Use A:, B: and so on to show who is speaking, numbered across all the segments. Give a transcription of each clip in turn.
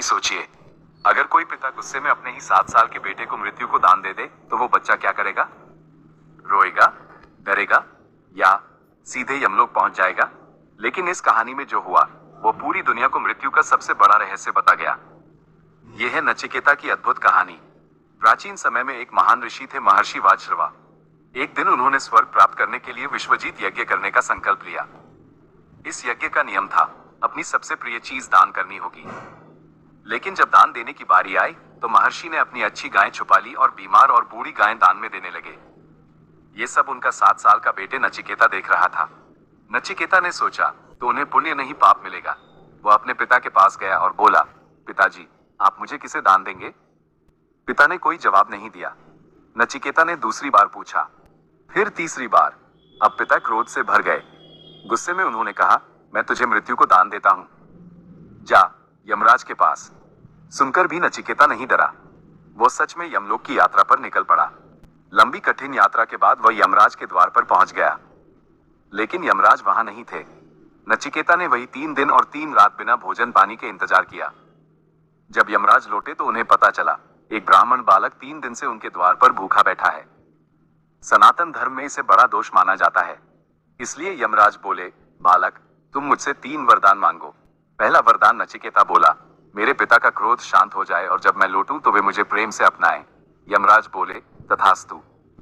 A: सोचिए, अगर कोई पिता गुस्से में अपने ही 7 साल के बेटे को मृत्यु को दान दे दे तो वो बच्चा क्या करेगा? रोएगा, डरेगा या सीधे यमलोक पहुंच जाएगा? लेकिन इस कहानी में जो हुआ वो पूरी दुनिया को मृत्यु का सबसे बड़ा रहस्य बता गया। यह है नचिकेता की अद्भुत कहानी। प्राचीन समय में एक महान ऋषि थे, महर्षि वाजश्रवा। एक दिन उन्होंने स्वर्ग प्राप्त करने के लिए विश्वजीत यज्ञ करने का संकल्प लिया। इस यज्ञ का नियम था, अपनी सबसे प्रिय चीज दान करनी होगी। लेकिन जब दान देने की बारी आई तो महर्षि ने अपनी अच्छी गायें छुपा ली और बीमार और बूढ़ी गायें दान में देने लगे। ये सब उनका 7 साल का बेटे नचिकेता देख रहा था। नचिकेता ने सोचा तो उन्हें पुण्य नहीं पाप मिलेगा। वह अपने पिता के पास गया और बोला, पिताजी, आप मुझे किसे दान देंगे? पिता ने कोई जवाब नहीं दिया। नचिकेता ने दूसरी बार पूछा, फिर तीसरी बार। अब पिता क्रोध से भर गए। गुस्से में उन्होंने कहा, मैं तुझे मृत्यु को दान देता हूं, जा यमराज के पास। सुनकर भी नचिकेता नहीं डरा। वो सच में यमलोक की यात्रा पर निकल पड़ा। लंबी कठिन यात्रा के बाद वह यमराज के द्वार पर पहुंच गया, लेकिन यमराज वहां नहीं थे। नचिकेता ने वही 3 दिन और 3 रात बिना भोजन पानी के इंतजार किया। जब यमराज लौटे तो उन्हें पता चला एक ब्राह्मण बालक 3 दिन से उनके द्वार पर भूखा बैठा है। सनातन धर्म में इसे बड़ा दोष माना जाता है। इसलिए यमराज बोले, बालक, तुम मुझसे 3 वरदान मांगो। पहला वरदान, नचिकेता बोला, मेरे पिता का क्रोध शांत हो जाए और जब मैं लौटूं तो वे मुझे प्रेम से अपनाएं। यमराज बोले, तथास्तु।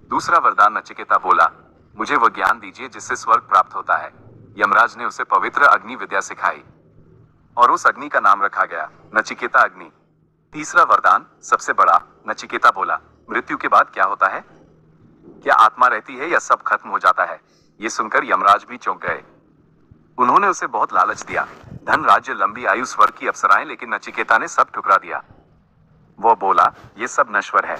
A: दूसरा वरदान, नचिकेता बोला, मुझे वह ज्ञान दीजिए जिससे स्वर्ग प्राप्त होता है। यमराज ने उसे पवित्र अग्नि विद्या सिखाई और उस अग्नि का नाम रखा गया नचिकेता अग्नि। तीसरा वरदान, सबसे बड़ा, नचिकेता बोला, मृत्यु के बाद क्या होता है? क्या आत्मा रहती है या सब खत्म हो जाता है? ये सुनकर यमराज भी चौंक गए। उन्होंने उसे बहुत लालच दिया, धन, राज्य, लंबी आयु, स्वर्ग की अप्सराएं, लेकिन नचिकेता ने सब ठुकरा दिया। वो बोला, ये सब नश्वर है,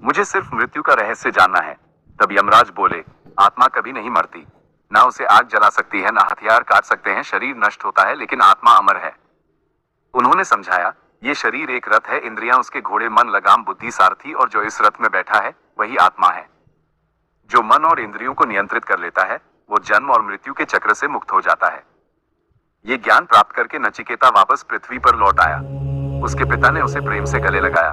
A: मुझे सिर्फ मृत्यु का रहस्य जानना है। तब यमराज बोले, आत्मा कभी नहीं मरती, ना उसे आग जला सकती है, ना हथियार काट सकते हैं। शरीर नष्ट होता है लेकिन आत्मा अमर है। उन्होंने समझाया, ये शरीर एक रथ है, इंद्रियां उसके घोड़े, मन लगाम बुद्धि सारथी, और जो इस रथ में बैठा है वही आत्मा है। जो मन और इंद्रियों को नियंत्रित कर लेता है वो जन्म और मृत्यु के चक्र से मुक्त हो जाता है। ये ज्ञान प्राप्त करके नचिकेता वापस पृथ्वी पर लौट आया। उसके पिता ने उसे प्रेम से गले लगाया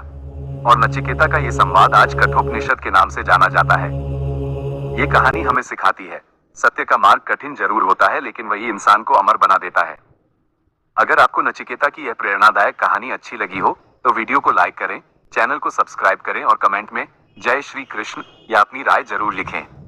A: और नचिकेता का ये संवाद आज कठोपनिषद के नाम से जाना जाता है। ये कहानी हमें सिखाती है, सत्य का मार्ग कठिन जरूर होता है लेकिन वही इंसान को अमर बना देता है। अगर आपको नचिकेता की यह प्रेरणादायक कहानी अच्छी लगी हो तो वीडियो को लाइक करें, चैनल को सब्सक्राइब करें और कमेंट में जय श्री कृष्ण या अपनी राय जरूर लिखें।